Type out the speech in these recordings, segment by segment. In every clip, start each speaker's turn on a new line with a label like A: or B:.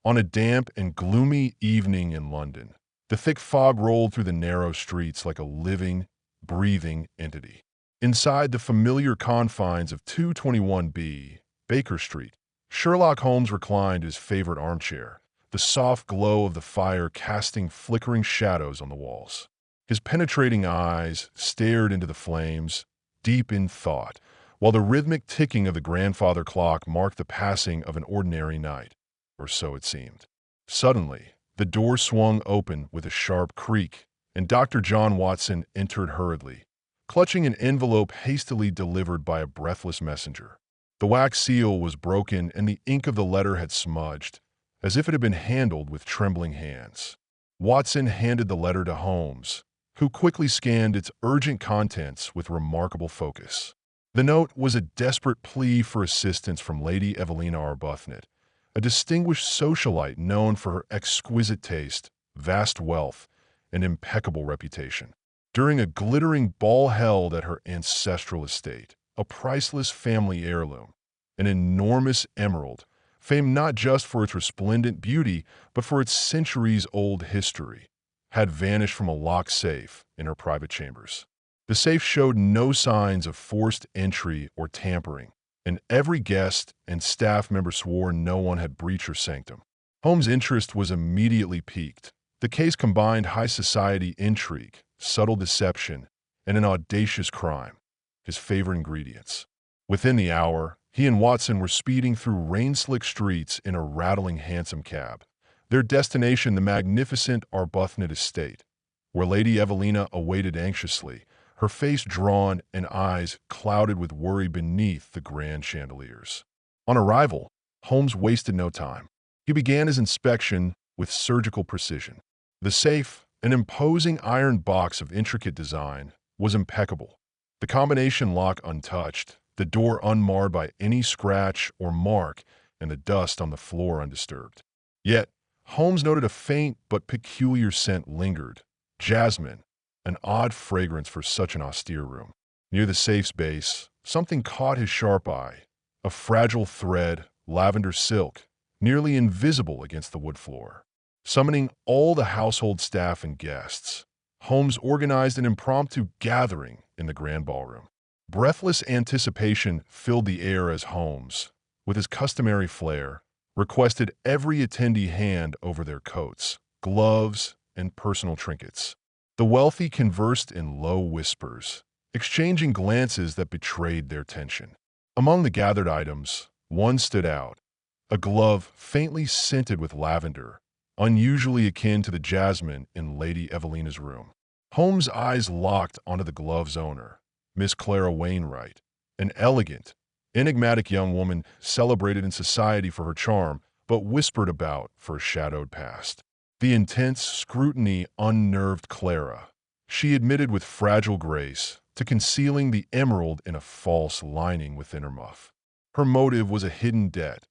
A: On a damp and gloomy evening in London, the thick fog rolled through the narrow streets like a living, breathing entity. Inside the familiar confines of 221B, Baker Street, Sherlock Holmes reclined his favorite armchair, the soft glow of the fire casting flickering shadows on the walls. His penetrating eyes stared into the flames, deep in thought, while the rhythmic ticking of the grandfather clock marked the passing of an ordinary night, or so it seemed. Suddenly, the door swung open with a sharp creak, and Dr. John Watson entered hurriedly, clutching an envelope hastily delivered by a breathless messenger. The wax seal was broken and the ink of the letter had smudged, as if it had been handled with trembling hands. Watson handed the letter to Holmes, who quickly scanned its urgent contents with remarkable focus. The note was a desperate plea for assistance from Lady Evelina Arbuthnot, a distinguished socialite known for her exquisite taste, vast wealth, and impeccable reputation. During a glittering ball held at her ancestral estate, a priceless family heirloom, an enormous emerald, famed not just for its resplendent beauty, but for its centuries-old history, had vanished from a locked safe in her private chambers. The safe showed no signs of forced entry or tampering, and every guest and staff member swore no one had breached her sanctum. Holmes' interest was immediately piqued. The case combined high society intrigue, subtle deception, and an audacious crime, his favorite ingredients. Within the hour, he and Watson were speeding through rain-slick streets in a rattling hansom cab, their destination the magnificent Arbuthnot estate, where Lady Evelina awaited anxiously, her face drawn and eyes clouded with worry beneath the grand chandeliers. On arrival, Holmes wasted no time. He began his inspection with surgical precision. The safe, an imposing iron box of intricate design, was impeccable. The combination lock untouched, the door unmarred by any scratch or mark, and the dust on the floor undisturbed. Yet, Holmes noted a faint but peculiar scent lingered. Jasmine, an odd fragrance for such an austere room. Near the safe's base, something caught his sharp eye. A fragile thread, lavender silk, nearly invisible against the wood floor. Summoning all the household staff and guests, Holmes organized an impromptu gathering in the grand ballroom. Breathless anticipation filled the air as Holmes, with his customary flair, requested every attendee hand over their coats, gloves, and personal trinkets. The wealthy conversed in low whispers, exchanging glances that betrayed their tension. Among the gathered items, one stood out, a glove faintly scented with lavender, unusually akin to the jasmine in Lady Evelina's room. Holmes' eyes locked onto the glove's owner, Miss Clara Wainwright, an elegant, enigmatic young woman celebrated in society for her charm, but whispered about for a shadowed past. The intense scrutiny unnerved Clara. She admitted with fragile grace to concealing the emerald in a false lining within her muff. Her motive was a hidden debt,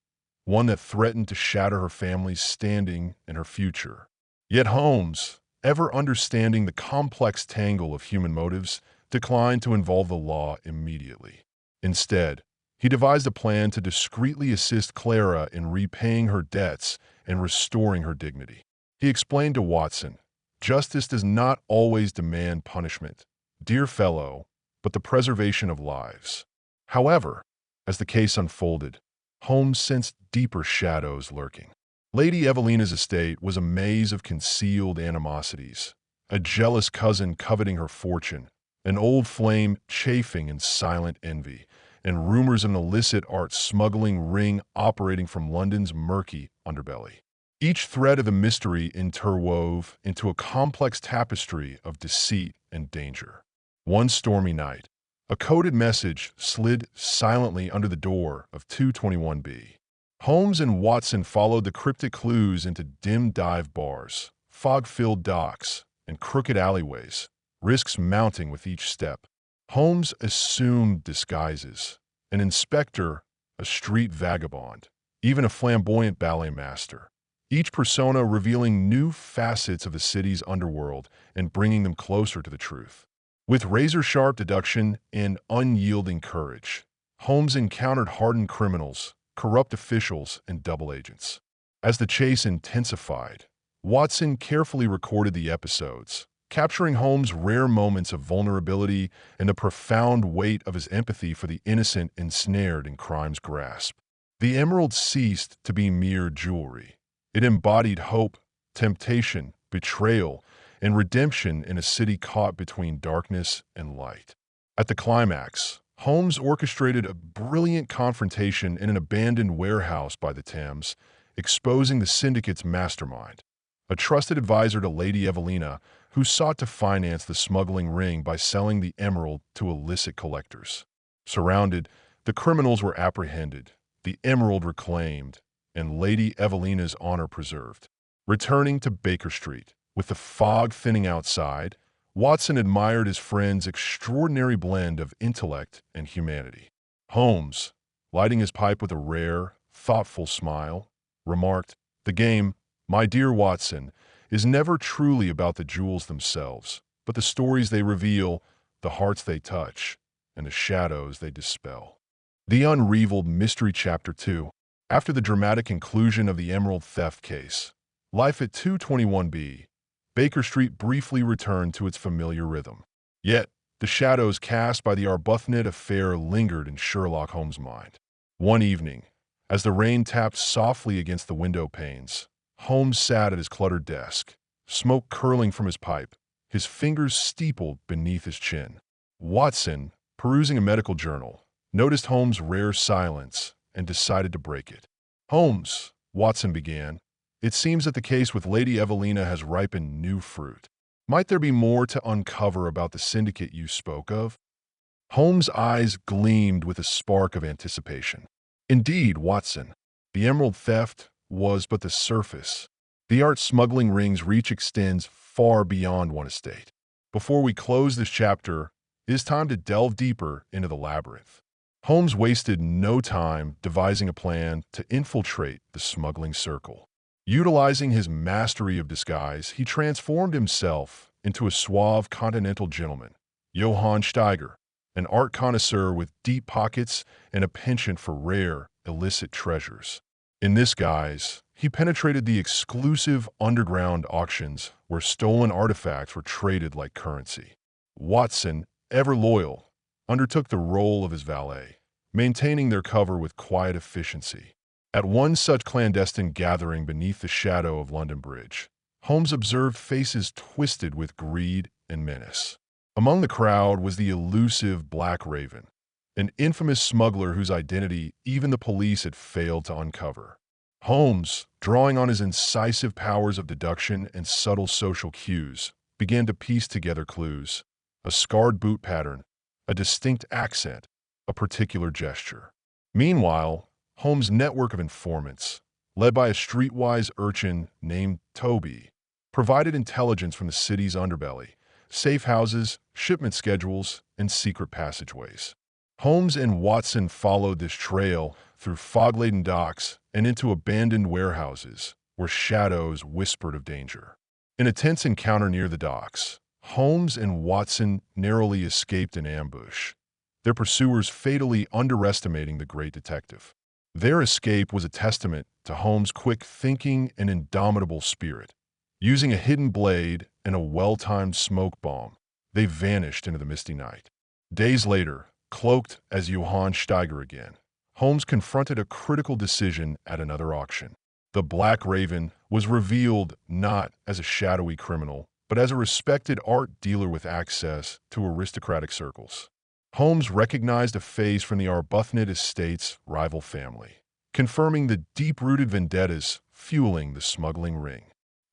A: one that threatened to shatter her family's standing and her future. Yet Holmes, ever understanding the complex tangle of human motives, declined to involve the law immediately. Instead, he devised a plan to discreetly assist Clara in repaying her debts and restoring her dignity. He explained to Watson, "Justice does not always demand punishment, dear fellow, but the preservation of lives." However, as the case unfolded, Holmes sensed deeper shadows lurking. Lady Evelina's estate was a maze of concealed animosities, a jealous cousin coveting her fortune, an old flame chafing in silent envy, and rumors of an illicit art smuggling ring operating from London's murky underbelly. Each thread of the mystery interwove into a complex tapestry of deceit and danger. One stormy night, a coded message slid silently under the door of 221B. Holmes and Watson followed the cryptic clues into dim dive bars, fog-filled docks, and crooked alleyways, risks mounting with each step. Holmes assumed disguises, an inspector, a street vagabond, even a flamboyant ballet master, each persona revealing new facets of the city's underworld and bringing them closer to the truth. With razor-sharp deduction and unyielding courage, Holmes encountered hardened criminals, corrupt officials, and double agents. As the chase intensified, Watson carefully recorded the episodes, capturing Holmes' rare moments of vulnerability and the profound weight of his empathy for the innocent ensnared in crime's grasp. The emerald ceased to be mere jewelry. It embodied hope, temptation, betrayal, and redemption in a city caught between darkness and light. At the climax, Holmes orchestrated a brilliant confrontation in an abandoned warehouse by the Thames, exposing the syndicate's mastermind, a trusted advisor to Lady Evelina, who sought to finance the smuggling ring by selling the emerald to illicit collectors. Surrounded, the criminals were apprehended, the emerald reclaimed, and Lady Evelina's honor preserved. Returning to Baker Street, with the fog thinning outside, Watson admired his friend's extraordinary blend of intellect and humanity. Holmes, lighting his pipe with a rare, thoughtful smile, remarked, "The game, my dear Watson, is never truly about the jewels themselves, but the stories they reveal, the hearts they touch, and the shadows they dispel." The Unrevealed Mystery Chapter 2. After the dramatic conclusion of the Emerald Theft case, life at 221B, Baker Street briefly returned to its familiar rhythm. Yet, the shadows cast by the Arbuthnot affair lingered in Sherlock Holmes' mind. One evening, as the rain tapped softly against the window panes, Holmes sat at his cluttered desk, smoke curling from his pipe, his fingers steepled beneath his chin. Watson, perusing a medical journal, noticed Holmes' rare silence and decided to break it. "Holmes," Watson began, "it seems that the case with Lady Evelina has ripened new fruit. Might there be more to uncover about the syndicate you spoke of?" Holmes' eyes gleamed with a spark of anticipation. "Indeed, Watson, the emerald theft was but the surface. The art smuggling ring's reach extends far beyond one estate. Before we close this chapter, it is time to delve deeper into the labyrinth." Holmes wasted no time devising a plan to infiltrate the smuggling circle. Utilizing his mastery of disguise, he transformed himself into a suave continental gentleman, Johann Steiger, an art connoisseur with deep pockets and a penchant for rare, illicit treasures. In this guise, he penetrated the exclusive underground auctions where stolen artifacts were traded like currency. Watson, ever loyal, undertook the role of his valet, maintaining their cover with quiet efficiency. At one such clandestine gathering beneath the shadow of London Bridge, Holmes observed faces twisted with greed and menace. Among the crowd was the elusive Black Raven, an infamous smuggler whose identity even the police had failed to uncover. Holmes, drawing on his incisive powers of deduction and subtle social cues, began to piece together clues: a scarred boot pattern, a distinct accent, a particular gesture. Meanwhile, Holmes' network of informants, led by a streetwise urchin named Toby, provided intelligence from the city's underbelly, safe houses, shipment schedules, and secret passageways. Holmes and Watson followed this trail through fog-laden docks and into abandoned warehouses where shadows whispered of danger. In a tense encounter near the docks, Holmes and Watson narrowly escaped an ambush, their pursuers fatally underestimating the great detective. Their escape was a testament to Holmes' quick thinking and indomitable spirit. Using a hidden blade and a well-timed smoke bomb, they vanished into the misty night. Days later, cloaked as Johann Steiger again, Holmes confronted a critical decision at another auction. The Black Raven was revealed not as a shadowy criminal, but as a respected art dealer with access to aristocratic circles. Holmes recognized a face from the Arbuthnot estate's rival family, confirming the deep-rooted vendettas fueling the smuggling ring.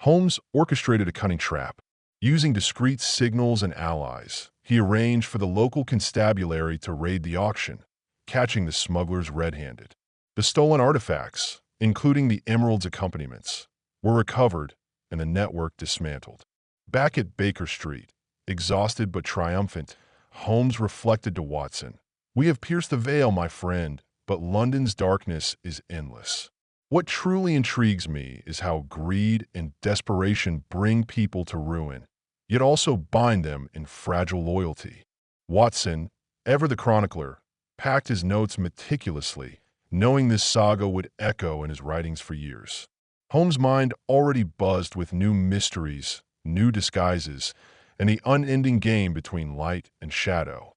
A: Holmes orchestrated a cunning trap. Using discreet signals and allies, he arranged for the local constabulary to raid the auction, catching the smugglers red-handed. The stolen artifacts, including the emerald's accompaniments, were recovered and the network dismantled. Back at Baker Street, exhausted but triumphant, Holmes reflected to Watson, "We have pierced the veil, my friend, but London's darkness is endless. What truly intrigues me is how greed and desperation bring people to ruin, yet also bind them in fragile loyalty." Watson, ever the chronicler, packed his notes meticulously, knowing this saga would echo in his writings for years. Holmes' mind already buzzed with new mysteries, new disguises, and the unending game between light and shadow.